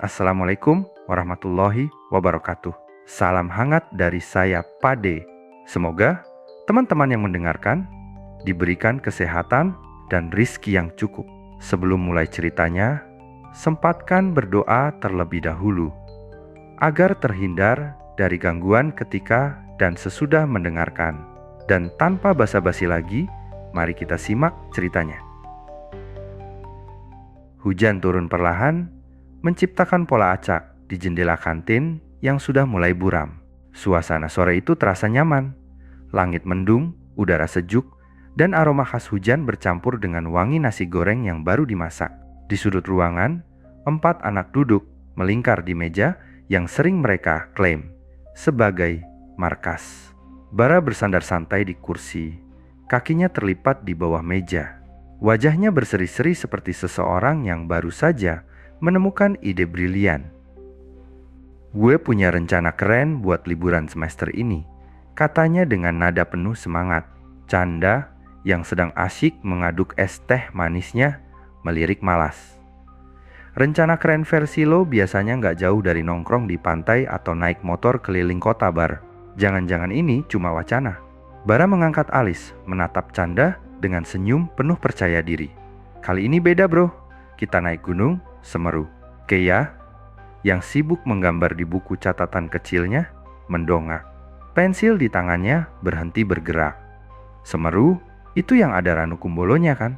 Assalamualaikum warahmatullahi wabarakatuh. Salam hangat dari saya, Pade. Semoga teman-teman yang mendengarkan diberikan kesehatan dan rizki yang cukup. Sebelum mulai ceritanya, sempatkan berdoa terlebih dahulu agar terhindar dari gangguan ketika dan sesudah mendengarkan. Dan tanpa basa-basi lagi, mari kita simak ceritanya. Hujan turun perlahan, menciptakan pola acak di jendela kantin yang sudah mulai buram. Suasana sore itu terasa nyaman. Langit mendung, udara sejuk, dan aroma khas hujan bercampur dengan wangi nasi goreng yang baru dimasak. Di sudut ruangan, 4 anak duduk melingkar di meja yang sering mereka klaim sebagai markas. Bara bersandar santai di kursi, kakinya terlipat di bawah meja. Wajahnya berseri-seri seperti seseorang yang baru saja menemukan ide brilian. "Gue punya rencana keren buat liburan semester ini," katanya dengan nada penuh semangat. Canda yang sedang asyik mengaduk es teh manisnya melirik malas. "Rencana keren versi lo biasanya nggak jauh dari nongkrong di pantai atau naik motor keliling kota, Bar. Jangan-jangan ini cuma wacana?" Bara mengangkat alis, menatap Canda dengan senyum penuh percaya diri. "Kali ini beda, bro. Kita naik gunung Semeru." Keya, yang sibuk menggambar di buku catatan kecilnya, mendongak. Pensil di tangannya berhenti bergerak. "Semeru, itu yang ada Ranu Kumbolonya kan?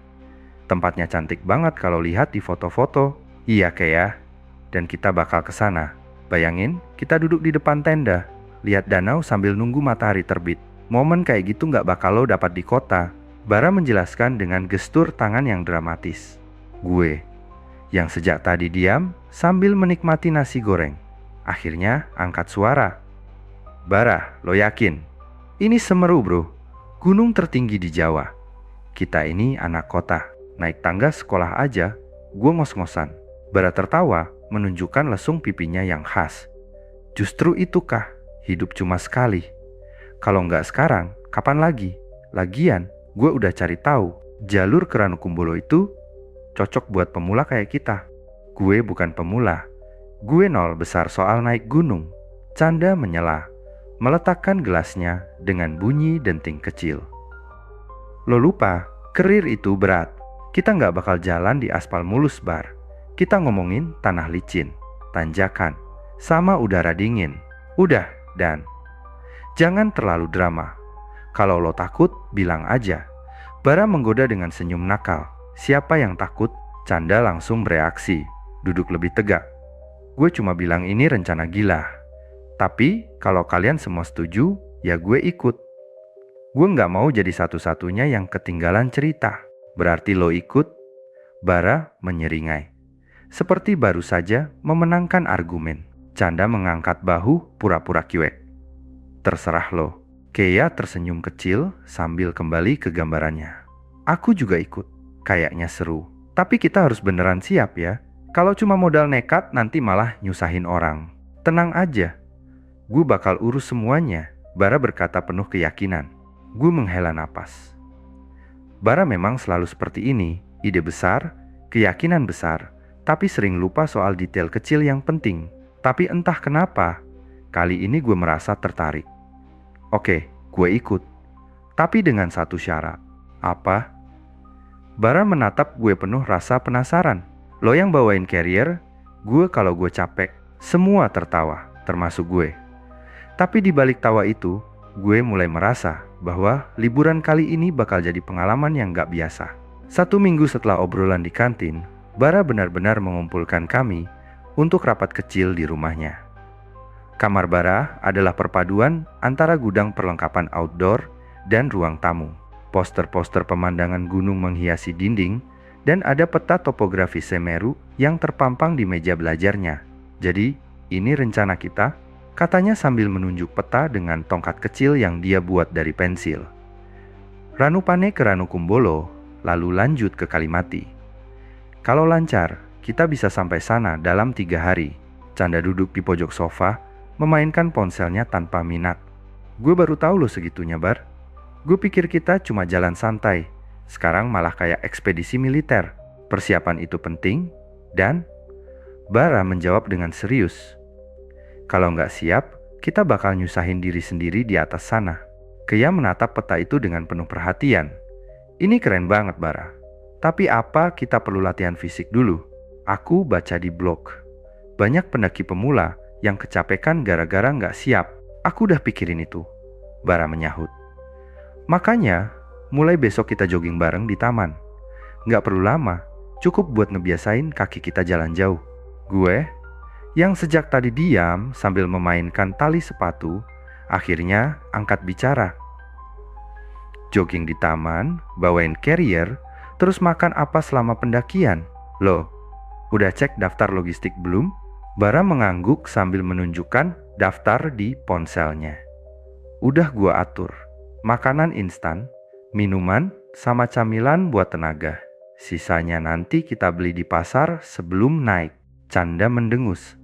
Tempatnya cantik banget kalau lihat di foto-foto." "Iya, Keya. Dan kita bakal ke sana. Bayangin, kita duduk di depan tenda, lihat danau sambil nunggu matahari terbit. Momen kayak gitu gak bakal lo dapat di kota." Bara menjelaskan dengan gestur tangan yang dramatis. Gue, yang sejak tadi diam sambil menikmati nasi goreng, akhirnya angkat suara. "Bara, lo yakin? Ini Semeru, bro. Gunung tertinggi di Jawa. Kita ini anak kota. Naik tangga sekolah aja, gue ngos-ngosan." Bara tertawa, menunjukkan lesung pipinya yang khas. "Justru itukah hidup cuma sekali? Kalau nggak sekarang, kapan lagi? Lagian, gue udah cari tahu, jalur ke Ranu Kumbolo itu cocok buat pemula kayak kita." "Gue bukan pemula. Gue nol besar soal naik gunung." Canda menyela, meletakkan gelasnya dengan bunyi denting kecil. "Lo lupa, kerir itu berat. Kita nggak bakal jalan di aspal mulus, Bar. Kita ngomongin tanah licin, tanjakan, sama udara dingin. Udah, Dan. Jangan terlalu drama. Kalau lo takut, bilang aja." Bara menggoda dengan senyum nakal. "Siapa yang takut?" Canda langsung bereaksi, duduk lebih tegak. "Gue cuma bilang ini rencana gila. Tapi kalau kalian semua setuju, ya gue ikut. Gue nggak mau jadi satu-satunya yang ketinggalan cerita." "Berarti lo ikut?" Bara menyeringai, seperti baru saja memenangkan argumen. Canda mengangkat bahu pura-pura cuek. "Terserah lo." Keya tersenyum kecil sambil kembali ke gambarannya. "Aku juga ikut. Kayaknya seru. Tapi kita harus beneran siap ya. Kalau cuma modal nekat nanti malah nyusahin orang." "Tenang aja. Gue bakal urus semuanya." Bara berkata penuh keyakinan. Gue menghela napas. Bara memang selalu seperti ini. Ide besar, keyakinan besar, tapi sering lupa soal detail kecil yang penting. Tapi entah kenapa, kali ini gue merasa tertarik. "Oke, gue ikut. Tapi dengan satu syarat." "Apa?" Bara menatap gue penuh rasa penasaran. "Lo yang bawain carrier, gue kalau gue capek." Semua tertawa, termasuk gue. Tapi di balik tawa itu, gue mulai merasa bahwa liburan kali ini bakal jadi pengalaman yang gak biasa. 1 minggu setelah obrolan di kantin, Bara benar-benar mengumpulkan kami untuk rapat kecil di rumahnya. Kamar Bara adalah perpaduan antara gudang perlengkapan outdoor dan ruang tamu. Poster-poster pemandangan gunung menghiasi dinding, dan ada peta topografi Semeru yang terpampang di meja belajarnya. "Jadi, ini rencana kita," katanya sambil menunjuk peta dengan tongkat kecil yang dia buat dari pensil. "Ranupane ke Ranu Kumbolo, lalu lanjut ke Kalimati. Kalau lancar, kita bisa sampai sana dalam 3 hari." Canda duduk di pojok sofa, memainkan ponselnya tanpa minat. "Gue baru tahu lo segitunya, Bar. Gue pikir kita cuma jalan santai. Sekarang malah kayak ekspedisi militer. Persiapan itu penting, dan..." Bara menjawab dengan serius. Kalau nggak siap, kita bakal nyusahin diri sendiri di atas sana. Kea menatap peta itu dengan penuh perhatian. Ini keren banget, Bara. Tapi apa kita perlu latihan fisik dulu? Aku baca di blog. Banyak pendaki pemula yang kecapekan gara-gara nggak siap. Aku udah pikirin itu, Bara menyahut. Makanya, mulai besok kita jogging bareng di taman. Nggak perlu lama, cukup buat ngebiasain kaki kita jalan jauh. Gue, yang sejak tadi diam sambil memainkan tali sepatu, akhirnya angkat bicara. Jogging di taman, bawain carrier, terus makan apa selama pendakian? Loh, udah cek daftar logistik belum? Bara mengangguk sambil menunjukkan daftar di ponselnya. Udah gua atur. Makanan instan, minuman, sama camilan buat tenaga. Sisanya nanti kita beli di pasar sebelum naik. Canda mendengus.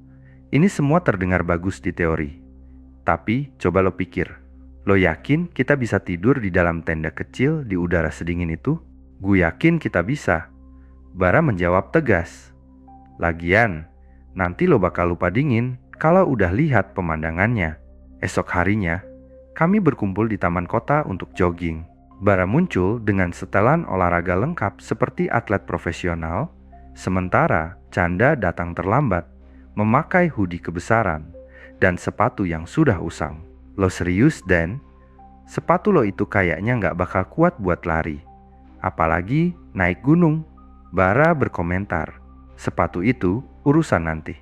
Ini semua terdengar bagus di teori. Tapi coba lo pikir. Lo yakin kita bisa tidur di dalam tenda kecil di udara sedingin itu? Gue yakin kita bisa. Bara menjawab tegas. Lagian, nanti lo bakal lupa dingin kalau udah lihat pemandangannya. Esok harinya, kami berkumpul di taman kota untuk jogging. Bara muncul dengan setelan olahraga lengkap seperti atlet profesional, sementara Canda datang terlambat, memakai hoodie kebesaran dan sepatu yang sudah usang. Lo serius, Dan? Sepatu lo itu kayaknya nggak bakal kuat buat lari. Apalagi naik gunung. Bara berkomentar. Sepatu itu urusan nanti.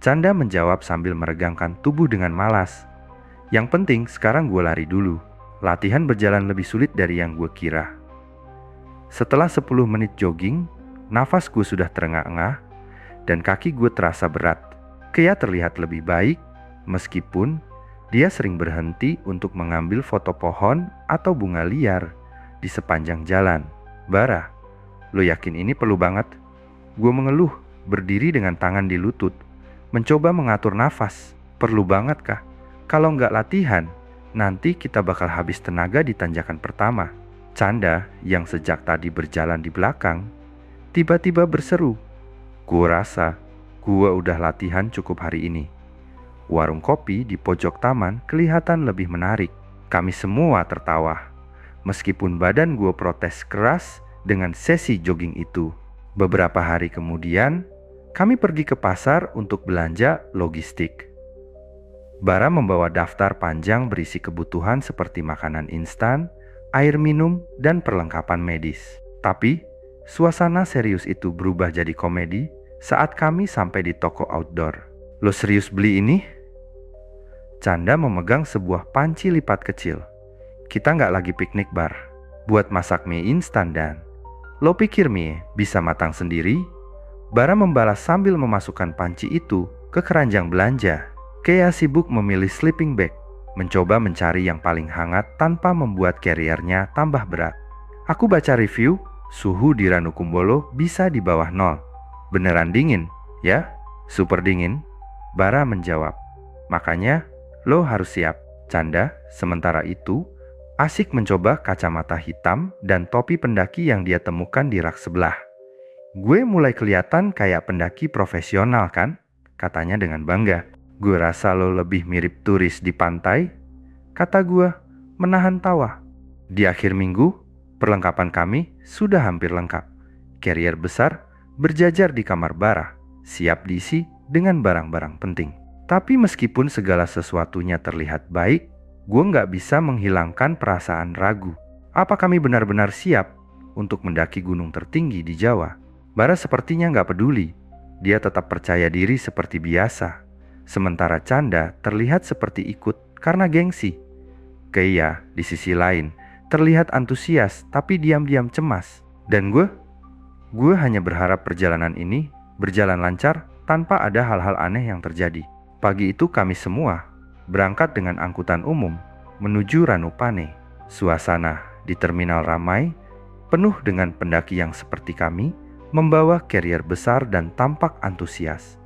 Canda menjawab sambil meregangkan tubuh dengan malas. Yang penting sekarang gue lari dulu. Latihan berjalan lebih sulit dari yang gue kira. Setelah 10 menit jogging, nafas gue sudah terengah-engah dan kaki gue terasa berat. Kea terlihat lebih baik meskipun dia sering berhenti untuk mengambil foto pohon atau bunga liar di sepanjang jalan. Bara, lo yakin ini perlu banget? Gue mengeluh, berdiri dengan tangan di lutut, mencoba mengatur nafas. Perlu banget kah? Kalau nggak latihan, nanti kita bakal habis tenaga di tanjakan pertama. Canda yang sejak tadi berjalan di belakang, tiba-tiba berseru. Gue rasa gue udah latihan cukup hari ini. Warung kopi di pojok taman kelihatan lebih menarik. Kami semua tertawa. Meskipun badan gue protes keras dengan sesi jogging itu. Beberapa hari kemudian, kami pergi ke pasar untuk belanja logistik. Bara membawa daftar panjang berisi kebutuhan seperti makanan instan, air minum, dan perlengkapan medis. Tapi, suasana serius itu berubah jadi komedi saat kami sampai di toko outdoor. Lo serius beli ini? Canda memegang sebuah panci lipat kecil. Kita nggak lagi piknik bar, buat masak mie instan dan... Lo pikir mie bisa matang sendiri? Bara membalas sambil memasukkan panci itu ke keranjang belanja. Kea sibuk memilih sleeping bag, mencoba mencari yang paling hangat tanpa membuat carriernya tambah berat. Aku baca review, suhu di Ranukumbolo bisa di bawah 0. Beneran dingin, ya? Super dingin, Bara menjawab. Makanya, lo harus siap. Canda, sementara itu, asik mencoba kacamata hitam dan topi pendaki yang dia temukan di rak sebelah. Gue mulai kelihatan kayak pendaki profesional kan? Katanya dengan bangga. Gue rasa lo lebih mirip turis di pantai, kata gue, menahan tawa. Di akhir minggu, perlengkapan kami sudah hampir lengkap. Carrier besar berjajar di kamar Bara, siap diisi dengan barang-barang penting. Tapi meskipun segala sesuatunya terlihat baik, gue nggak bisa menghilangkan perasaan ragu. Apa kami benar-benar siap untuk mendaki gunung tertinggi di Jawa? Bara sepertinya nggak peduli. Dia tetap percaya diri seperti biasa. Sementara Canda terlihat seperti ikut karena gengsi. Kea di sisi lain terlihat antusias tapi diam-diam cemas. Dan gue hanya berharap perjalanan ini berjalan lancar tanpa ada hal-hal aneh yang terjadi. Pagi itu kami semua berangkat dengan angkutan umum menuju Ranupane. Suasana di terminal ramai, penuh dengan pendaki yang seperti kami, membawa carrier besar dan tampak antusias.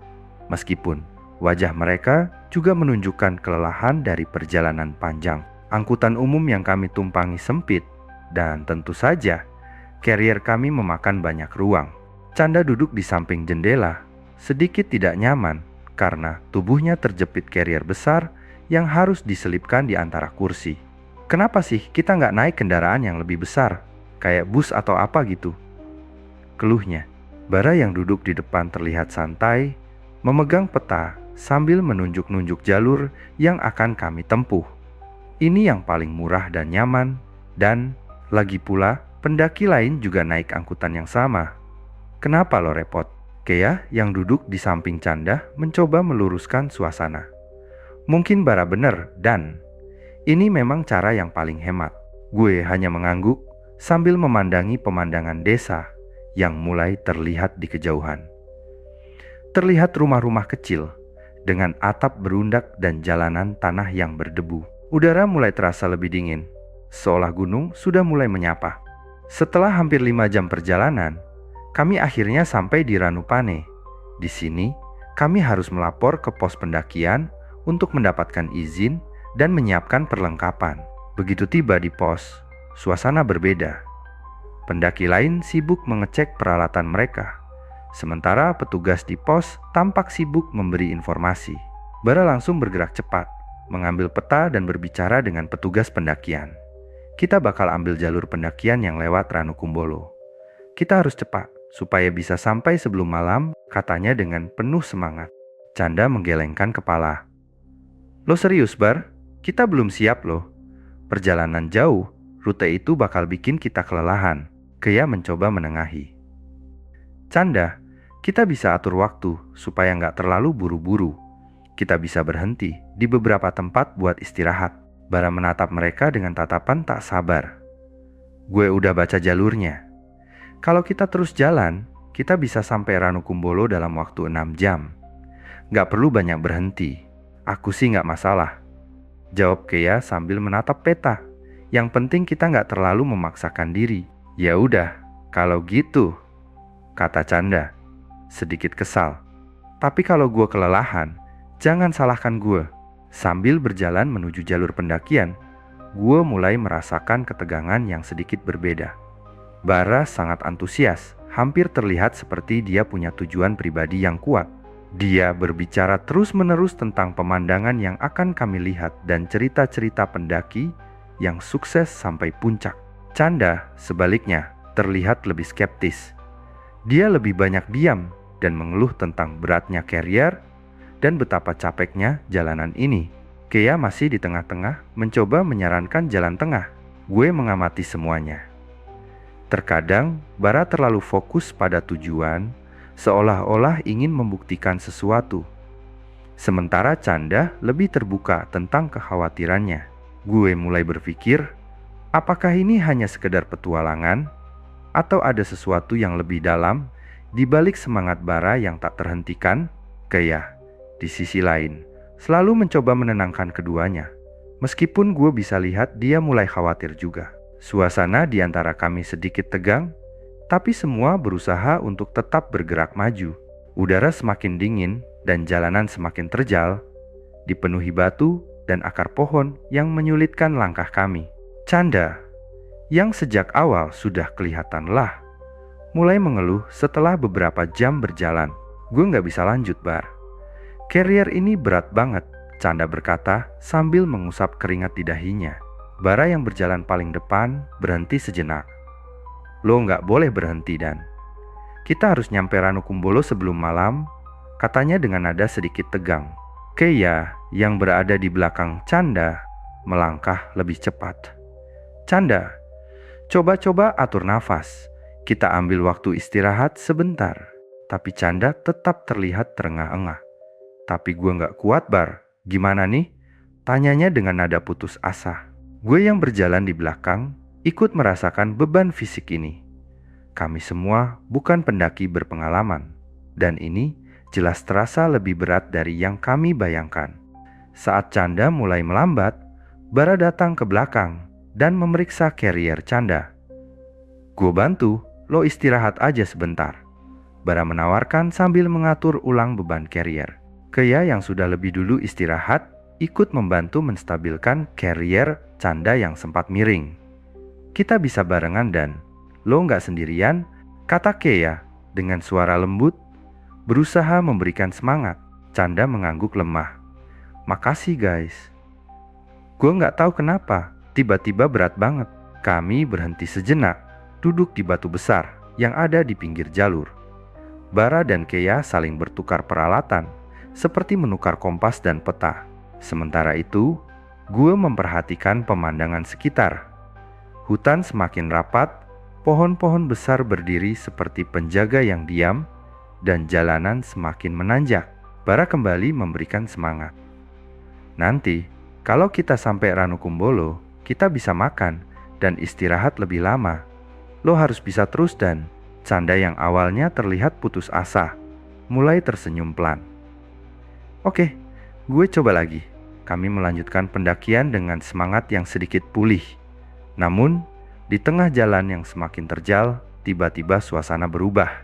Meskipun wajah mereka juga menunjukkan kelelahan dari perjalanan panjang. Angkutan umum yang kami tumpangi sempit dan tentu saja carrier kami memakan banyak ruang. Canda duduk di samping jendela, sedikit tidak nyaman karena tubuhnya terjepit carrier besar yang harus diselipkan di antara kursi. Kenapa sih kita nggak naik kendaraan yang lebih besar, kayak bus atau apa gitu? Keluhnya. Bara yang duduk di depan terlihat santai, memegang peta sambil menunjuk-nunjuk jalur yang akan kami tempuh. Ini yang paling murah dan nyaman, dan lagi pula pendaki lain juga naik angkutan yang sama. Kenapa lo repot? Kea yang duduk di samping Canda mencoba meluruskan suasana. Mungkin Bara bener, dan ini memang cara yang paling hemat. Gue hanya mengangguk sambil memandangi pemandangan desa yang mulai terlihat di kejauhan. Terlihat rumah-rumah kecil dengan atap berundak dan jalanan tanah yang berdebu. Udara mulai terasa lebih dingin, seolah gunung sudah mulai menyapa. Setelah hampir 5 jam perjalanan, kami akhirnya sampai di Ranupane. Di sini, kami harus melapor ke pos pendakian untuk mendapatkan izin dan menyiapkan perlengkapan. Begitu tiba di pos, suasana berbeda. Pendaki lain sibuk mengecek peralatan mereka, sementara petugas di pos tampak sibuk memberi informasi. Bara langsung bergerak cepat, mengambil peta dan berbicara dengan petugas pendakian. Kita bakal ambil jalur pendakian yang lewat Ranukumbolo. Kita harus cepat, supaya bisa sampai sebelum malam, katanya dengan penuh semangat. Canda menggelengkan kepala. Lo serius, Bar? Kita belum siap loh. Perjalanan jauh, rute itu bakal bikin kita kelelahan. Kea mencoba menengahi. Canda, kita bisa atur waktu supaya nggak terlalu buru-buru. Kita bisa berhenti di beberapa tempat buat istirahat. Bara menatap mereka dengan tatapan tak sabar. Gue udah baca jalurnya. Kalau kita terus jalan, kita bisa sampai Ranukumbolo dalam waktu 6 jam. Nggak perlu banyak berhenti. Aku sih nggak masalah. Jawab Kea sambil menatap peta. Yang penting kita nggak terlalu memaksakan diri. Ya udah, kalau gitu, kata Canda, sedikit kesal. Tapi kalau gue kelelahan, jangan salahkan gue. Sambil berjalan menuju jalur pendakian, gue mulai merasakan ketegangan yang sedikit berbeda. Bara sangat antusias, hampir terlihat seperti dia punya tujuan pribadi yang kuat. Dia berbicara terus-menerus tentang pemandangan yang akan kami lihat dan cerita-cerita pendaki yang sukses sampai puncak. Canda, sebaliknya, terlihat lebih skeptis. Dia lebih banyak diam dan mengeluh tentang beratnya carrier dan betapa capeknya jalanan ini. Kea masih di tengah-tengah mencoba menyarankan jalan tengah. Gue mengamati semuanya. Terkadang, Bara terlalu fokus pada tujuan, seolah-olah ingin membuktikan sesuatu. Sementara Canda lebih terbuka tentang kekhawatirannya. Gue mulai berpikir, apakah ini hanya sekedar petualangan? Atau ada sesuatu yang lebih dalam di balik semangat Bara yang tak terhentikan? Kea, di sisi lain, selalu mencoba menenangkan keduanya. Meskipun gue bisa lihat dia mulai khawatir juga. Suasana di antara kami sedikit tegang, tapi semua berusaha untuk tetap bergerak maju. Udara semakin dingin dan jalanan semakin terjal, dipenuhi batu dan akar pohon yang menyulitkan langkah kami. Canda, yang sejak awal sudah kelihatan lelah, mulai mengeluh setelah beberapa jam berjalan. Gue gak bisa lanjut, Bar. Carrier ini berat banget, Canda berkata sambil mengusap keringat di dahinya. Bara yang berjalan paling depan berhenti sejenak. Lo gak boleh berhenti, Dan. Kita harus nyampe Ranukumbolo sebelum malam, katanya dengan nada sedikit tegang. Kea yang berada di belakang Canda melangkah lebih cepat. Canda, coba-coba atur nafas. Kita ambil waktu istirahat sebentar. Tapi Canda tetap terlihat terengah-engah. Tapi gue gak kuat, Bar. Gimana nih? Tanyanya dengan nada putus asa. Gue yang berjalan di belakang ikut merasakan beban fisik ini. Kami semua bukan pendaki berpengalaman. Dan ini jelas terasa lebih berat dari yang kami bayangkan. Saat Canda mulai melambat, Bara datang ke belakang dan memeriksa carrier Canda. Gue bantu, lo istirahat aja sebentar. Bara menawarkan sambil mengatur ulang beban carrier. Kea yang sudah lebih dulu istirahat ikut membantu menstabilkan carrier Canda yang sempat miring. Kita bisa barengan, Dan. Lo nggak sendirian, kata Kea dengan suara lembut. berusaha memberikan semangat. Canda mengangguk lemah. Makasih guys. Gue nggak tahu kenapa, tiba-tiba berat banget. Kami berhenti sejenak, duduk di batu besar yang ada di pinggir jalur. Bara dan Kea saling bertukar peralatan, seperti menukar kompas dan peta. Sementara itu, gue memperhatikan pemandangan sekitar. Hutan semakin rapat, pohon-pohon besar berdiri seperti penjaga yang diam, dan jalanan semakin menanjak. Bara kembali memberikan semangat. Nanti, kalau kita sampai Ranukumbolo, kita bisa makan dan istirahat lebih lama. Lo harus bisa terus dan Canda yang awalnya terlihat putus asa, mulai tersenyum pelan. Oke, gue coba lagi. Kami melanjutkan pendakian dengan semangat yang sedikit pulih. Namun, di tengah jalan yang semakin terjal, tiba-tiba suasana berubah.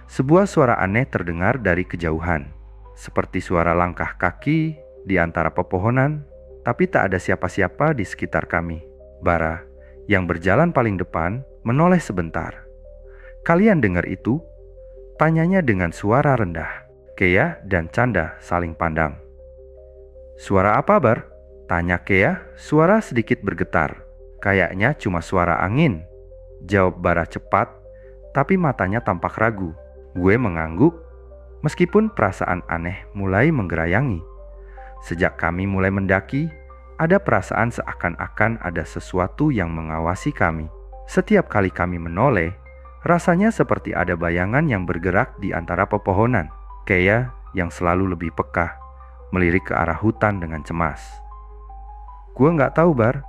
Sebuah suara aneh terdengar dari kejauhan. Seperti suara langkah kaki di antara pepohonan, tapi tak ada siapa-siapa di sekitar kami. Bara, yang berjalan paling depan, menoleh sebentar. Kalian dengar itu? Tanyanya dengan suara rendah. Kea dan Canda saling pandang. Suara apa, Bar? Tanya Kea, suara sedikit bergetar. Kayaknya cuma suara angin. Jawab Bara cepat, tapi matanya tampak ragu. Gue mengangguk. Meskipun perasaan aneh mulai menggerayangi. Sejak kami mulai mendaki, ada perasaan seakan-akan ada sesuatu yang mengawasi kami. Setiap kali kami menoleh, rasanya seperti ada bayangan yang bergerak di antara pepohonan. Kea yang selalu lebih peka, melirik ke arah hutan dengan cemas. Gue nggak tahu, Bar.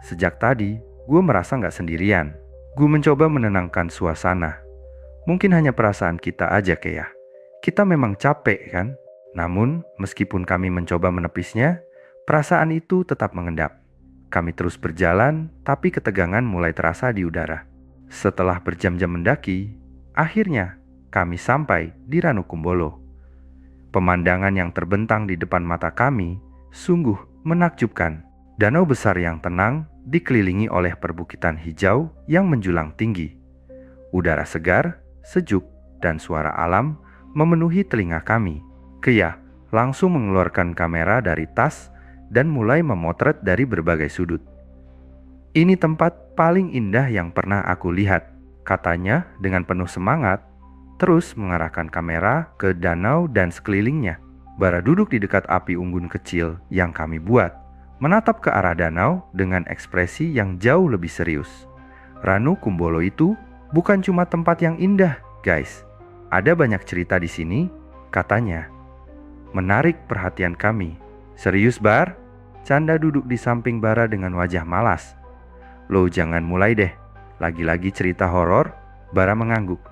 Sejak tadi, gue merasa nggak sendirian. Gue mencoba menenangkan suasana. Mungkin hanya perasaan kita aja, Kea. Kita memang capek kan? Namun, meskipun kami mencoba menepisnya, perasaan itu tetap mengendap. Kami terus berjalan, tapi ketegangan mulai terasa di udara. Setelah berjam-jam mendaki, akhirnya kami sampai di Ranukumbolo. Pemandangan yang terbentang di depan mata kami sungguh menakjubkan. Danau besar yang tenang dikelilingi oleh perbukitan hijau yang menjulang tinggi. Udara segar, sejuk, dan suara alam memenuhi telinga kami. Kea langsung mengeluarkan kamera dari tas dan mulai memotret dari berbagai sudut. Ini tempat paling indah yang pernah aku lihat, katanya dengan penuh semangat, terus mengarahkan kamera ke danau dan sekelilingnya. Bara duduk di dekat api unggun kecil yang kami buat, menatap ke arah danau dengan ekspresi yang jauh lebih serius. Ranukumbolo itu bukan cuma tempat yang indah, guys. Ada banyak cerita di sini, katanya. Menarik perhatian kami. Serius, Bar? Canda duduk di samping Bara dengan wajah malas. Lo jangan mulai deh. Lagi-lagi cerita horor. Bara mengangguk.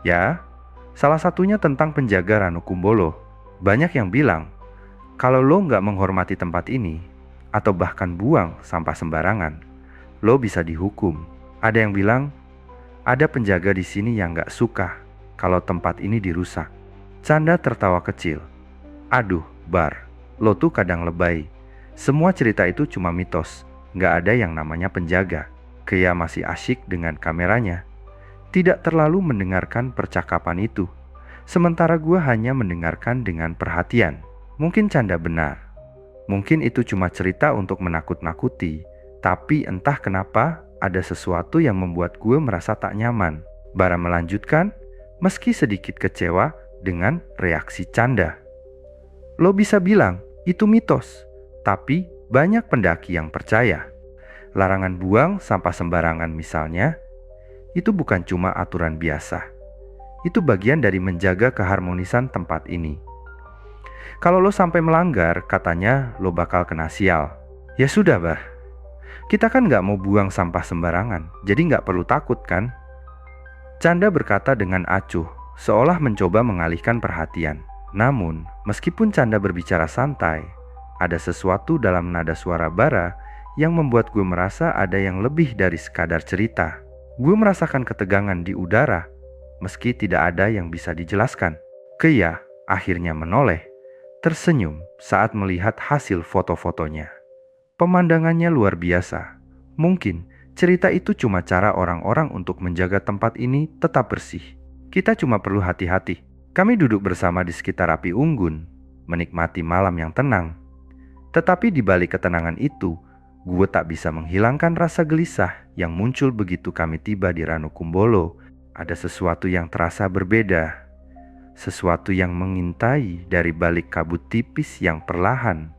Ya, salah satunya tentang penjaga Ranukumbolo. Banyak yang bilang, kalau lo nggak menghormati tempat ini, atau bahkan buang sampah sembarangan, lo bisa dihukum. Ada yang bilang, ada penjaga di sini yang nggak suka kalau tempat ini dirusak. Canda tertawa kecil. Aduh, Bar, lo tuh kadang lebay. Semua cerita itu cuma mitos, nggak ada yang namanya penjaga. Kea masih asyik dengan kameranya, tidak terlalu mendengarkan percakapan itu. Sementara gue hanya mendengarkan dengan perhatian. Mungkin Canda benar. Mungkin itu cuma cerita untuk menakut-nakuti. Tapi entah kenapa ada sesuatu yang membuat gue merasa tak nyaman. Bara melanjutkan, meski sedikit kecewa dengan reaksi Canda. Lo bisa bilang itu mitos, tapi banyak pendaki yang percaya. Larangan buang sampah sembarangan misalnya, itu bukan cuma aturan biasa. Itu bagian dari menjaga keharmonisan tempat ini. Kalau lo sampai melanggar, katanya lo bakal kena sial. Ya sudah, Bah. Kita kan gak mau buang sampah sembarangan, jadi gak perlu takut kan? Canda berkata dengan acuh, seolah mencoba mengalihkan perhatian. Namun, meskipun Canda berbicara santai, ada sesuatu dalam nada suara Bara yang membuat gue merasa ada yang lebih dari sekadar cerita. Gue merasakan ketegangan di udara, meski tidak ada yang bisa dijelaskan. Kea akhirnya menoleh, tersenyum saat melihat hasil foto-fotonya. Pemandangannya luar biasa. Mungkin cerita itu cuma cara orang-orang untuk menjaga tempat ini tetap bersih. Kita cuma perlu hati-hati, Kami duduk bersama di sekitar api unggun, menikmati malam yang tenang. Tetapi di balik ketenangan itu, gue tak bisa menghilangkan rasa gelisah yang muncul begitu kami tiba di Ranukumbolo. Ada sesuatu yang terasa berbeda, sesuatu yang mengintai dari balik kabut tipis yang perlahan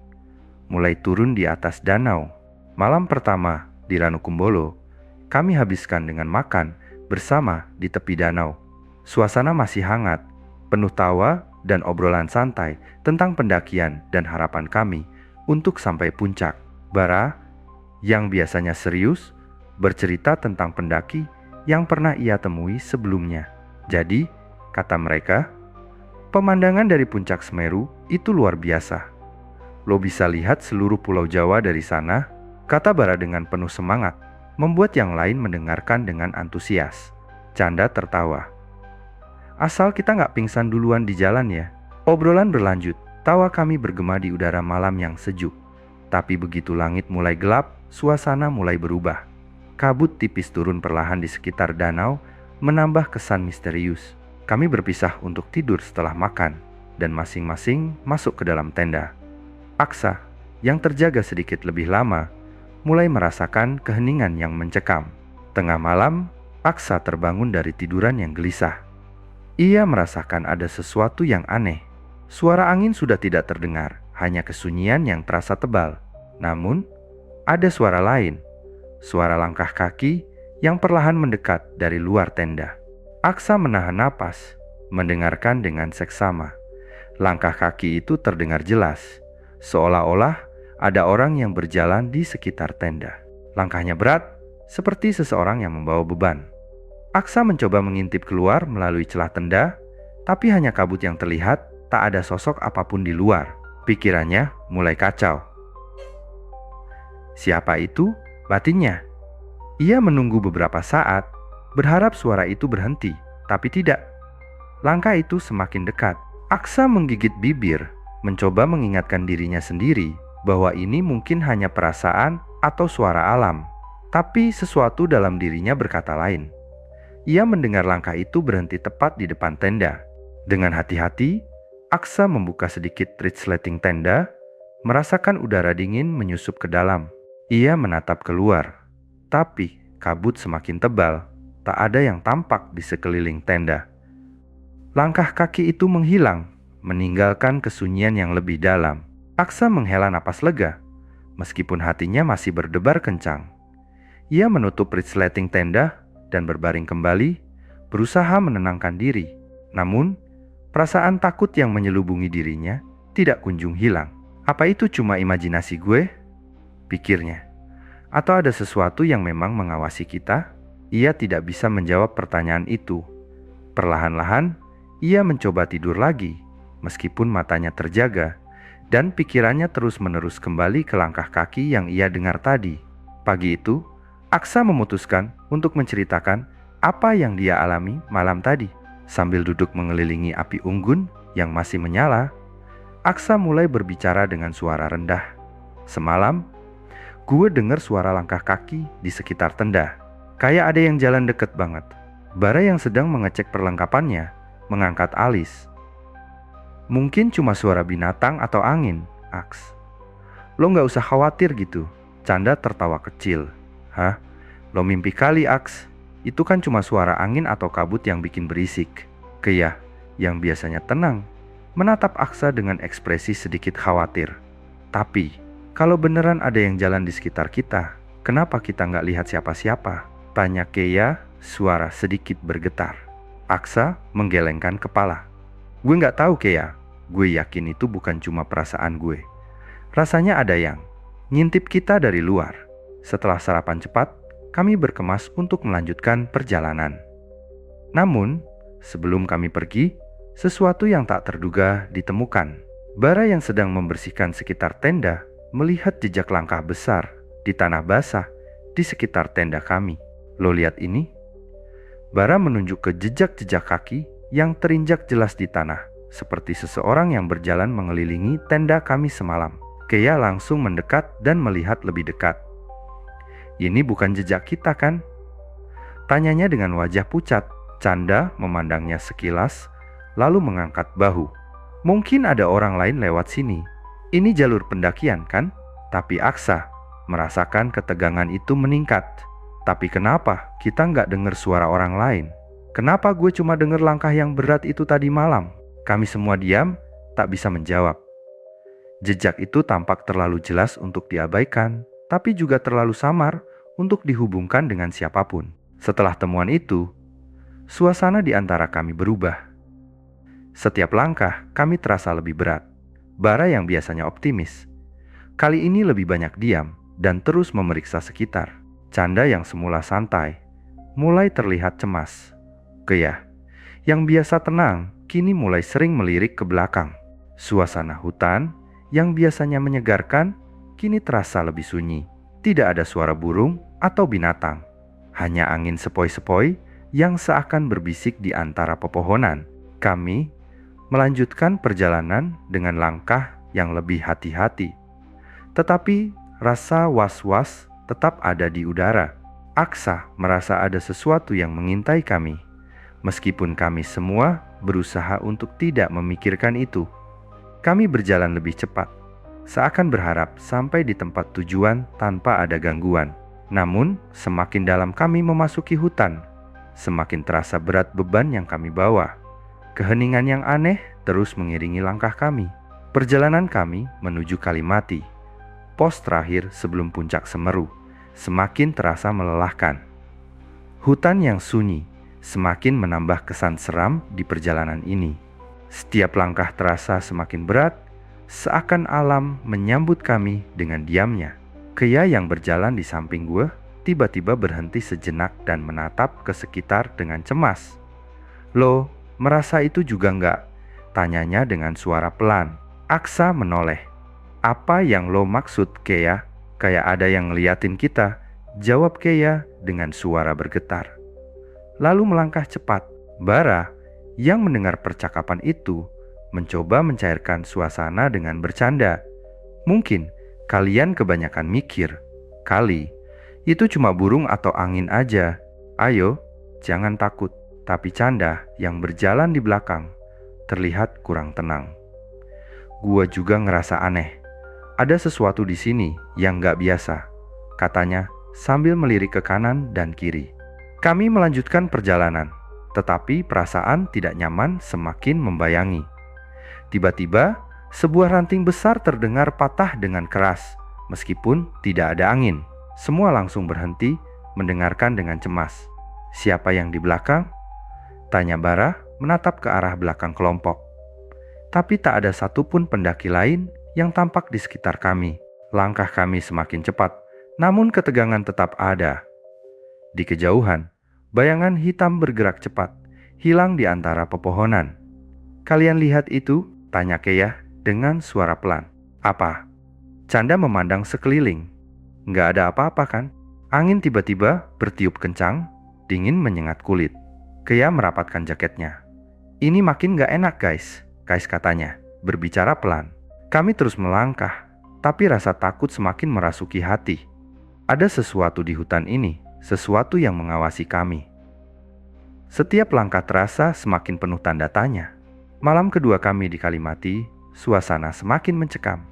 mulai turun di atas danau. Malam pertama di Ranukumbolo, kami habiskan dengan makan bersama di tepi danau. Suasana masih hangat, penuh tawa dan obrolan santai tentang pendakian dan harapan kami untuk sampai puncak. Bara, yang biasanya serius, bercerita tentang pendaki yang pernah ia temui sebelumnya. Jadi, kata mereka, pemandangan dari puncak Semeru itu luar biasa. Lo bisa lihat seluruh pulau Jawa dari sana, kata Bara dengan penuh semangat, membuat yang lain mendengarkan dengan antusias. Canda tertawa. Asal kita nggak pingsan duluan di jalan ya. Obrolan berlanjut, tawa kami bergema di udara malam yang sejuk. Tapi begitu langit mulai gelap, suasana mulai berubah. Kabut tipis turun perlahan di sekitar danau, menambah kesan misterius. Kami berpisah untuk tidur setelah makan, dan masing-masing masuk ke dalam tenda. Aksa, yang terjaga sedikit lebih lama, mulai merasakan keheningan yang mencekam. Tengah malam, Aksa terbangun dari tiduran yang gelisah. Ia merasakan ada sesuatu yang aneh. Suara angin sudah tidak terdengar, hanya kesunyian yang terasa tebal. Namun, ada suara lain. Suara langkah kaki yang perlahan mendekat dari luar tenda. Aksa menahan napas, mendengarkan dengan seksama. Langkah kaki itu terdengar jelas, seolah-olah ada orang yang berjalan di sekitar tenda. Langkahnya berat, seperti seseorang yang membawa beban. Aksa mencoba mengintip keluar melalui celah tenda, tapi hanya kabut yang terlihat, tak ada sosok apapun di luar. Pikirannya mulai kacau. Siapa itu? Batinnya. Ia menunggu beberapa saat, berharap suara itu berhenti, tapi tidak. Langkah itu semakin dekat. Aksa menggigit bibir, mencoba mengingatkan dirinya sendiri bahwa ini mungkin hanya perasaan atau suara alam. Tapi sesuatu dalam dirinya berkata lain. Ia mendengar langkah itu berhenti tepat di depan tenda. Dengan hati-hati, Aksa membuka sedikit resleting tenda, merasakan udara dingin menyusup ke dalam. Ia menatap keluar, tapi kabut semakin tebal, tak ada yang tampak di sekeliling tenda. Langkah kaki itu menghilang, meninggalkan kesunyian yang lebih dalam. Aksa menghela napas lega, meskipun hatinya masih berdebar kencang. Ia menutup resleting tenda dan berbaring kembali, berusaha menenangkan diri. Namun, perasaan takut yang menyelubungi dirinya tidak kunjung hilang. Apa itu cuma imajinasi gue? Pikirnya. Atau ada sesuatu yang memang mengawasi kita? Ia tidak bisa menjawab pertanyaan itu. Perlahan-lahan, ia mencoba tidur lagi, meskipun matanya terjaga, dan pikirannya terus-menerus kembali ke langkah kaki yang ia dengar tadi. Pagi itu, Aksa memutuskan untuk menceritakan apa yang dia alami malam tadi. Sambil duduk mengelilingi api unggun yang masih menyala, Aksa mulai berbicara dengan suara rendah. Semalam, gue dengar suara langkah kaki di sekitar tenda. Kayak ada yang jalan deket banget. Bara yang sedang mengecek perlengkapannya mengangkat alis. Mungkin cuma suara binatang atau angin, Aks. Lo gak usah khawatir gitu. Canda tertawa kecil. Hah? Lo mimpi kali, Aks. Itu kan cuma suara angin atau kabut yang bikin berisik. Keyah, yang biasanya tenang, menatap Aksa dengan ekspresi sedikit khawatir. Tapi, kalau beneran ada yang jalan di sekitar kita, kenapa kita nggak lihat siapa-siapa? Tanya Keyah, suara sedikit bergetar. Aksa menggelengkan kepala. Gue nggak tahu, Keyah. Gue yakin itu bukan cuma perasaan gue. Rasanya ada yang ngintip kita dari luar. Setelah sarapan cepat, kami berkemas untuk melanjutkan perjalanan. Namun, sebelum kami pergi, sesuatu yang tak terduga ditemukan. Bara yang sedang membersihkan sekitar tenda melihat jejak langkah besar di tanah basah di sekitar tenda kami. Lo lihat ini? Bara menunjuk ke jejak-jejak kaki yang terinjak jelas di tanah, seperti seseorang yang berjalan mengelilingi tenda kami semalam. Keyah langsung mendekat dan melihat lebih dekat. Ini bukan jejak kita kan? Tanyanya dengan wajah pucat. Canda memandangnya sekilas, lalu mengangkat bahu. Mungkin ada orang lain lewat sini. Ini jalur pendakian kan? Tapi Aksa merasakan ketegangan itu meningkat. Tapi kenapa kita nggak dengar suara orang lain? Kenapa gue cuma dengar langkah yang berat itu tadi malam? Kami semua diam, tak bisa menjawab. Jejak itu tampak terlalu jelas untuk diabaikan, tapi juga terlalu samar untuk dihubungkan dengan siapapun. Setelah temuan itu, suasana di antara kami berubah. Setiap langkah kami terasa lebih berat. Bara yang biasanya optimis, kali ini lebih banyak diam dan terus memeriksa sekitar. Canda yang semula santai, mulai terlihat cemas. Keya, yang biasa tenang, kini mulai sering melirik ke belakang. Suasana hutan yang biasanya menyegarkan, kini terasa lebih sunyi. Tidak ada suara burung atau binatang. Hanya angin sepoi-sepoi yang seakan berbisik di antara pepohonan. Kami melanjutkan perjalanan dengan langkah yang lebih hati-hati. Tetapi rasa was-was tetap ada di udara. Aksa merasa ada sesuatu yang mengintai kami. Meskipun kami semua berusaha untuk tidak memikirkan itu. Kami berjalan lebih cepat, seakan berharap sampai di tempat tujuan tanpa ada gangguan. Namun, semakin dalam kami memasuki hutan, semakin terasa berat beban yang kami bawa. Keheningan yang aneh terus mengiringi langkah kami. Perjalanan kami menuju Kalimati, pos terakhir sebelum puncak Semeru, semakin terasa melelahkan. Hutan yang sunyi semakin menambah kesan seram di perjalanan ini. Setiap langkah terasa semakin berat, seakan alam menyambut kami dengan diamnya. Keya yang berjalan di samping gue tiba-tiba berhenti sejenak dan menatap ke sekitar dengan cemas. "Lo merasa itu juga nggak?" tanyanya dengan suara pelan. Aksa menoleh. "Apa yang lo maksud, Keya? Kayak ada yang ngeliatin kita," jawab Keya dengan suara bergetar. Lalu melangkah cepat. Bara yang mendengar percakapan itu mencoba mencairkan suasana dengan bercanda. "Mungkin kalian kebanyakan mikir. Kali itu cuma burung atau angin aja. Ayo, jangan takut." Tapi Canda yang berjalan di belakang terlihat kurang tenang. "Gua juga ngerasa aneh. Ada sesuatu di sini yang gak biasa," katanya sambil melirik ke kanan dan kiri. Kami melanjutkan perjalanan, tetapi perasaan tidak nyaman semakin membayangi. Tiba-tiba, sebuah ranting besar terdengar patah dengan keras. Meskipun tidak ada angin, semua langsung berhenti mendengarkan dengan cemas. "Siapa yang di belakang?" tanya Bara menatap ke arah belakang kelompok. Tapi tak ada satupun pendaki lain yang tampak di sekitar kami. Langkah kami semakin cepat, namun ketegangan tetap ada. Di kejauhan, bayangan hitam bergerak cepat, hilang di antara pepohonan. "Kalian lihat itu?" tanya Keya dengan suara pelan. "Apa?" Canda memandang sekeliling. "Nggak ada apa-apa kan?" Angin tiba-tiba bertiup kencang, dingin menyengat kulit. Keya merapatkan jaketnya. "Ini makin nggak enak guys," katanya, berbicara pelan. Kami terus melangkah, tapi rasa takut semakin merasuki hati. Ada sesuatu di hutan ini, sesuatu yang mengawasi kami. Setiap langkah terasa semakin penuh tanda tanya. Malam kedua kami di Kalimati, suasana semakin mencekam.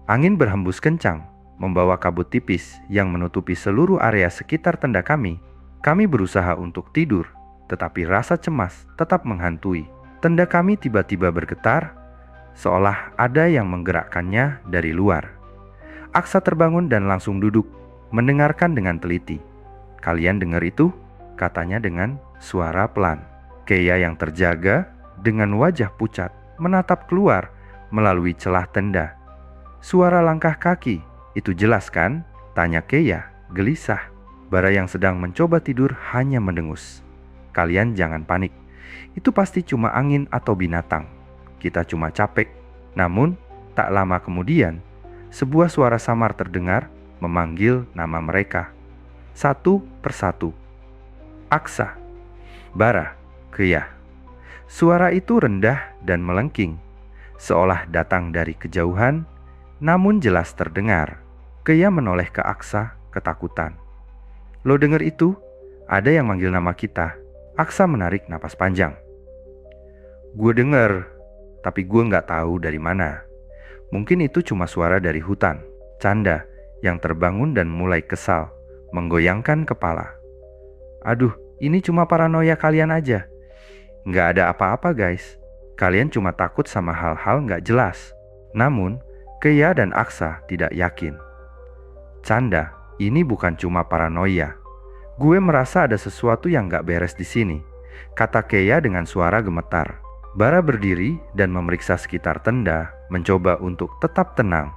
Angin berhembus kencang, membawa kabut tipis yang menutupi seluruh area sekitar tenda kami. Kami berusaha untuk tidur, tetapi rasa cemas tetap menghantui. Tenda kami tiba-tiba bergetar, seolah ada yang menggerakkannya dari luar. Aksa terbangun dan langsung duduk, mendengarkan dengan teliti. "Kalian dengar itu?" katanya dengan suara pelan. Keya yang terjaga dengan wajah pucat menatap keluar melalui celah tenda. "Suara langkah kaki, itu jelas kan?" tanya Keya gelisah. Bara yang sedang mencoba tidur hanya mendengus. "Kalian jangan panik. Itu pasti cuma angin atau binatang. Kita cuma capek." Namun, tak lama kemudian, sebuah suara samar terdengar memanggil nama mereka. Satu persatu. Aksa, Bara, Keya. Suara itu rendah dan melengking, seolah datang dari kejauhan, namun jelas terdengar. Keya menoleh ke Aksa ketakutan. "Lo denger itu? Ada yang manggil nama kita." Aksa menarik napas panjang. Gue denger, tapi gue nggak tahu dari mana. Mungkin itu cuma suara dari hutan. Canda yang terbangun dan mulai kesal, menggoyangkan kepala. Aduh, ini cuma paranoia kalian aja. Nggak ada apa-apa guys. Kalian cuma takut sama hal-hal nggak jelas. Namun, Keya dan Aksa tidak yakin. Canda, ini bukan cuma paranoia. Gue merasa ada sesuatu yang nggak beres di sini, kata Keya dengan suara gemetar. Bara berdiri dan memeriksa sekitar tenda, mencoba untuk tetap tenang.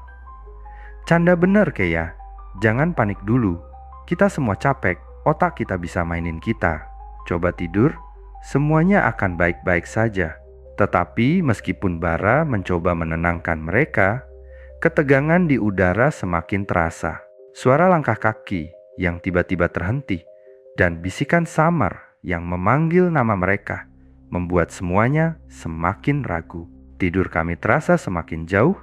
Canda bener Keya, jangan panik dulu. Kita semua capek, otak kita bisa mainin kita. Coba tidur, semuanya akan baik-baik saja. Tetapi meskipun Bara mencoba menenangkan mereka, ketegangan di udara semakin terasa. Suara langkah kaki yang tiba-tiba terhenti dan bisikan samar yang memanggil nama mereka membuat semuanya semakin ragu. Tidur kami terasa semakin jauh,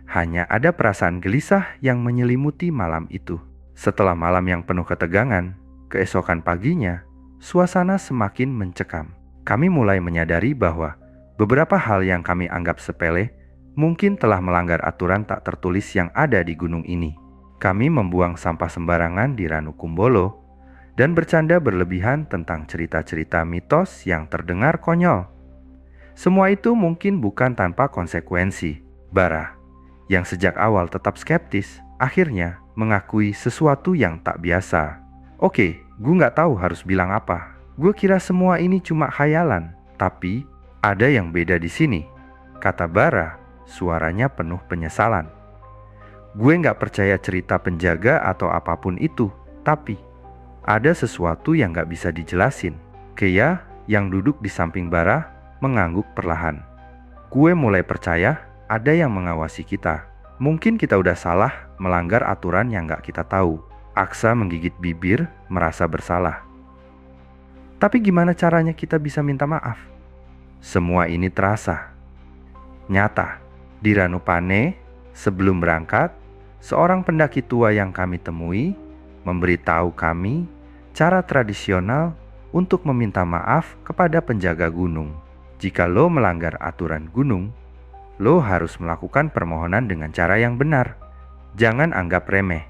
hanya ada perasaan gelisah yang menyelimuti malam itu. Setelah malam yang penuh ketegangan, keesokan paginya, suasana semakin mencekam. Kami mulai menyadari bahwa beberapa hal yang kami anggap sepele mungkin telah melanggar aturan tak tertulis yang ada di gunung ini. Kami membuang sampah sembarangan di Ranukumbolo dan bercanda berlebihan tentang cerita-cerita mitos yang terdengar konyol. Semua itu mungkin bukan tanpa konsekuensi. Bara, yang sejak awal tetap skeptis, akhirnya mengakui sesuatu yang tak biasa. Oke, gue gak tahu harus bilang apa. Gue kira semua ini cuma khayalan, tapi ada yang beda di sini, kata Bara, suaranya penuh penyesalan. Gue gak percaya cerita penjaga atau apapun itu, tapi ada sesuatu yang gak bisa dijelasin. Keya yang duduk di samping Bara mengangguk perlahan. Gue mulai percaya ada yang mengawasi kita. Mungkin kita udah salah melanggar aturan yang gak kita tahu. Aksa menggigit bibir merasa bersalah. Tapi gimana caranya kita bisa minta maaf? Semua ini terasa nyata. Di Ranupane sebelum berangkat, seorang pendaki tua yang kami temui memberitahu kami cara tradisional untuk meminta maaf kepada penjaga gunung. Jika lo melanggar aturan gunung, lo harus melakukan permohonan dengan cara yang benar. Jangan anggap remeh.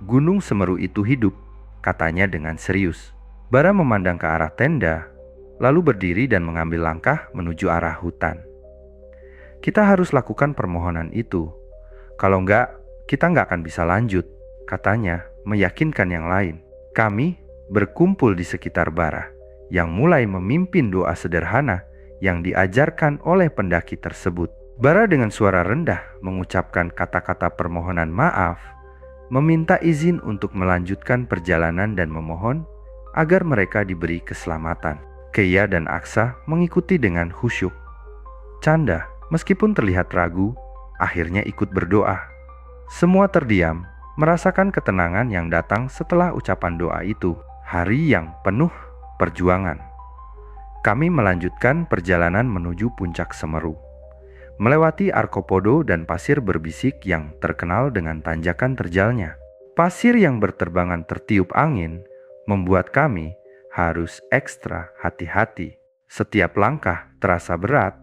Gunung Semeru itu hidup, katanya dengan serius. Bara memandang ke arah tenda, lalu berdiri dan mengambil langkah menuju arah hutan. Kita harus lakukan permohonan itu. Kalau enggak, kita enggak akan bisa lanjut, katanya meyakinkan yang lain. Kami berkumpul di sekitar Bara yang mulai memimpin doa sederhana yang diajarkan oleh pendaki tersebut. Bara dengan suara rendah mengucapkan kata-kata permohonan maaf, meminta izin untuk melanjutkan perjalanan dan memohon agar mereka diberi keselamatan. Keya dan Aksa mengikuti dengan khusyuk. Canda, meskipun terlihat ragu, akhirnya ikut berdoa. Semua terdiam, merasakan ketenangan yang datang setelah ucapan doa itu. Hari yang penuh perjuangan. Kami melanjutkan perjalanan menuju puncak Semeru, melewati Arkopodo dan pasir berbisik yang terkenal dengan tanjakan terjalnya. Pasir yang berterbangan tertiup angin membuat kami harus ekstra hati-hati. Setiap langkah terasa berat,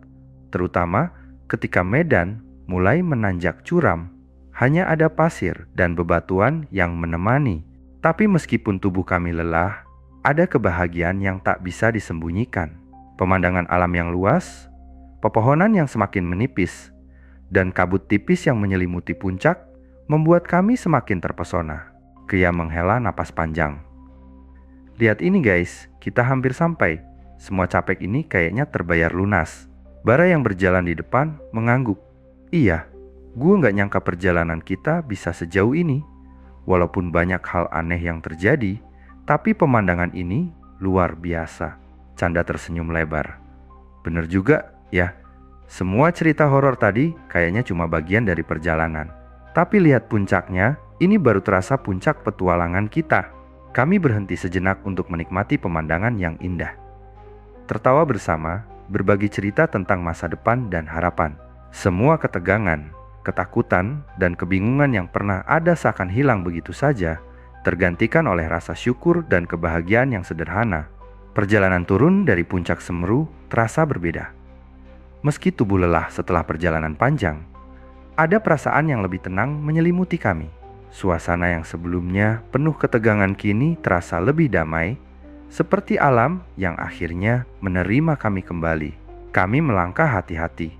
terutama ketika medan mulai menanjak curam. Hanya ada pasir dan bebatuan yang menemani. Tapi meskipun tubuh kami lelah, ada kebahagiaan yang tak bisa disembunyikan. Pemandangan alam yang luas, pepohonan yang semakin menipis, dan kabut tipis yang menyelimuti puncak membuat kami semakin terpesona. Keya menghela napas panjang. Lihat ini guys, kita hampir sampai. Semua capek ini kayaknya terbayar lunas. Bara yang berjalan di depan mengangguk. Iya, gue gak nyangka perjalanan kita bisa sejauh ini. Walaupun banyak hal aneh yang terjadi, tapi pemandangan ini luar biasa. Canda tersenyum lebar. Bener juga ya, semua cerita horor tadi kayaknya cuma bagian dari perjalanan. Tapi lihat puncaknya, ini baru terasa puncak petualangan kita. Kami berhenti sejenak untuk menikmati pemandangan yang indah. Tertawa bersama, berbagi cerita tentang masa depan dan harapan. Semua ketegangan, ketakutan, dan kebingungan yang pernah ada seakan hilang begitu saja, tergantikan oleh rasa syukur dan kebahagiaan yang sederhana. Perjalanan turun dari puncak Semeru terasa berbeda. Meski tubuh lelah setelah perjalanan panjang, ada perasaan yang lebih tenang menyelimuti kami. Suasana yang sebelumnya penuh ketegangan kini terasa lebih damai, seperti alam yang akhirnya menerima kami kembali. Kami melangkah hati-hati,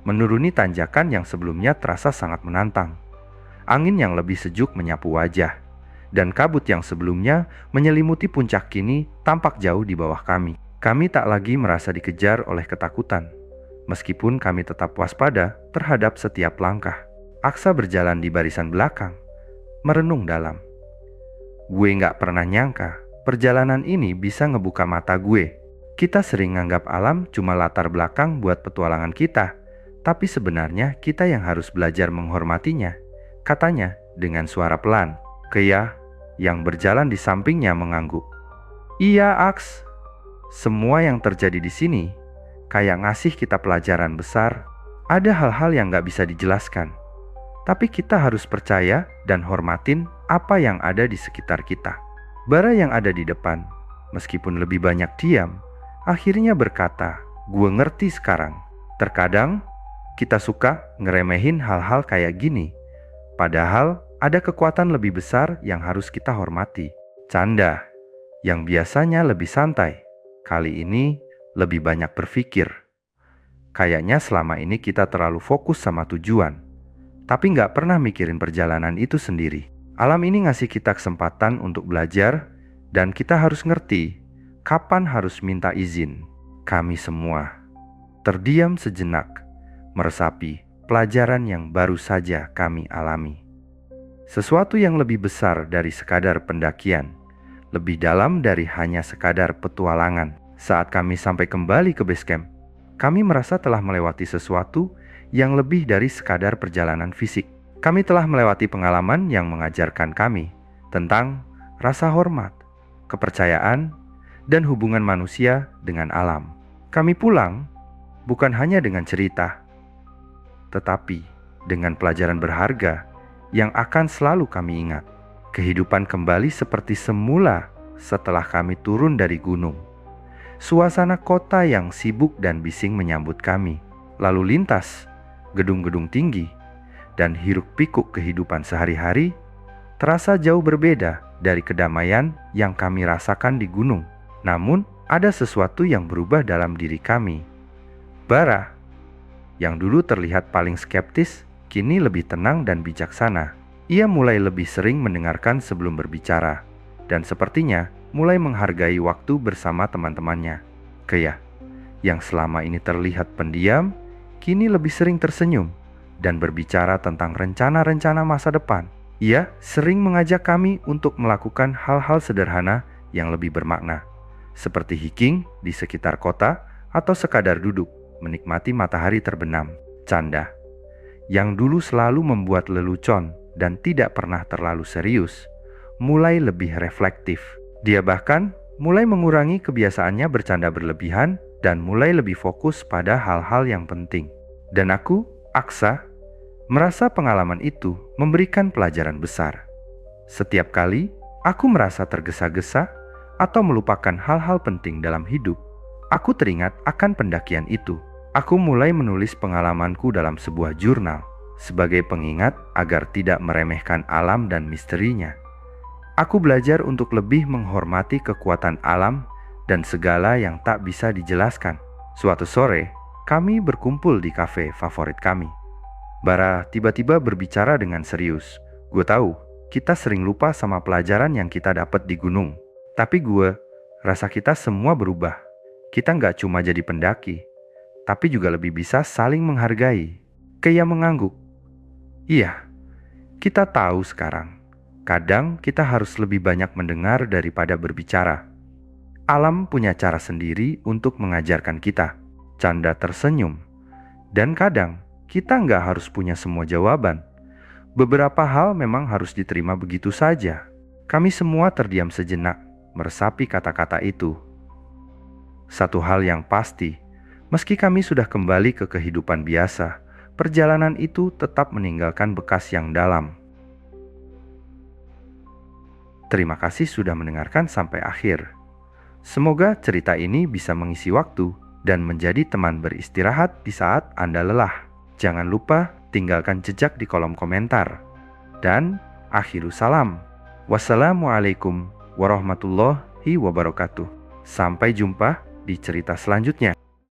menuruni tanjakan yang sebelumnya terasa sangat menantang. Angin yang lebih sejuk menyapu wajah, dan kabut yang sebelumnya menyelimuti puncak kini tampak jauh di bawah kami. Kami tak lagi merasa dikejar oleh ketakutan, meskipun kami tetap waspada terhadap setiap langkah. Aksa berjalan di barisan belakang, merenung dalam. Gue gak pernah nyangka perjalanan ini bisa ngebuka mata gue. Kita sering nganggap alam cuma latar belakang buat petualangan kita, tapi sebenarnya kita yang harus belajar menghormatinya, katanya dengan suara pelan. Keya yang berjalan di sampingnya mengangguk. Iya, Aks. Semua yang terjadi di sini kayak ngasih kita pelajaran besar. Ada hal-hal yang gak bisa dijelaskan, tapi kita harus percaya dan hormatin apa yang ada di sekitar kita. Bara yang ada di depan, meskipun lebih banyak diam, akhirnya berkata, "Gue ngerti sekarang." Terkadang kita suka ngeremehin hal-hal kayak gini, padahal ada kekuatan lebih besar yang harus kita hormati. Canda yang biasanya lebih santai, kali ini lebih banyak berpikir. Kayaknya selama ini kita terlalu fokus sama tujuan, tapi gak pernah mikirin perjalanan itu sendiri. Alam ini ngasih kita kesempatan untuk belajar, dan kita harus ngerti kapan harus minta izin. Kami semua terdiam sejenak, meresapi pelajaran yang baru saja kami alami. Sesuatu yang lebih besar dari sekadar pendakian, lebih dalam dari hanya sekadar petualangan. Saat kami sampai kembali ke base camp, kami merasa telah melewati sesuatu yang lebih dari sekadar perjalanan fisik. Kami telah melewati pengalaman yang mengajarkan kami tentang rasa hormat, kepercayaan, dan hubungan manusia dengan alam. Kami pulang bukan hanya dengan cerita, tetapi dengan pelajaran berharga yang akan selalu kami ingat. Kehidupan kembali seperti semula setelah kami turun dari gunung. Suasana kota yang sibuk dan bising menyambut kami. Lalu lintas, gedung-gedung tinggi, dan hiruk-pikuk kehidupan sehari-hari terasa jauh berbeda dari kedamaian yang kami rasakan di gunung. Namun, ada sesuatu yang berubah dalam diri kami. Bara, yang dulu terlihat paling skeptis, kini lebih tenang dan bijaksana. Ia mulai lebih sering mendengarkan sebelum berbicara, dan sepertinya mulai menghargai waktu bersama teman-temannya. Keya, yang selama ini terlihat pendiam, kini lebih sering tersenyum dan berbicara tentang rencana-rencana masa depan. Ia sering mengajak kami untuk melakukan hal-hal sederhana yang lebih bermakna, seperti hiking di sekitar kota atau sekadar duduk menikmati matahari terbenam. Canda, yang dulu selalu membuat lelucon dan tidak pernah terlalu serius, mulai lebih reflektif. Dia bahkan mulai mengurangi kebiasaannya bercanda berlebihan dan mulai lebih fokus pada hal-hal yang penting. Dan aku, Aksa, merasa pengalaman itu memberikan pelajaran besar. Setiap kali aku merasa tergesa-gesa atau melupakan hal-hal penting dalam hidup, aku teringat akan pendakian itu. Aku mulai menulis pengalamanku dalam sebuah jurnal, sebagai pengingat agar tidak meremehkan alam dan misterinya. Aku belajar untuk lebih menghormati kekuatan alam dan segala yang tak bisa dijelaskan. Suatu sore, kami berkumpul di kafe favorit kami. Bara tiba-tiba berbicara dengan serius. Gue tahu, kita sering lupa sama pelajaran yang kita dapat di gunung. Tapi gue rasa kita semua berubah. Kita nggak cuma jadi pendaki, tapi juga lebih bisa saling menghargai. Keya mengangguk. Iya, kita tahu sekarang. Kadang kita harus lebih banyak mendengar daripada berbicara. Alam punya cara sendiri untuk mengajarkan kita. Canda tersenyum. Dan kadang kita nggak harus punya semua jawaban. Beberapa hal memang harus diterima begitu saja. Kami semua terdiam sejenak, meresapi kata-kata itu. Satu hal yang pasti, meski kami sudah kembali ke kehidupan biasa, perjalanan itu tetap meninggalkan bekas yang dalam. Terima kasih sudah mendengarkan sampai akhir. Semoga cerita ini bisa mengisi waktu dan menjadi teman beristirahat di saat Anda lelah. Jangan lupa tinggalkan jejak di kolom komentar. Dan akhirus salam. Wassalamualaikum warahmatullahi wabarakatuh. Sampai jumpa di cerita selanjutnya.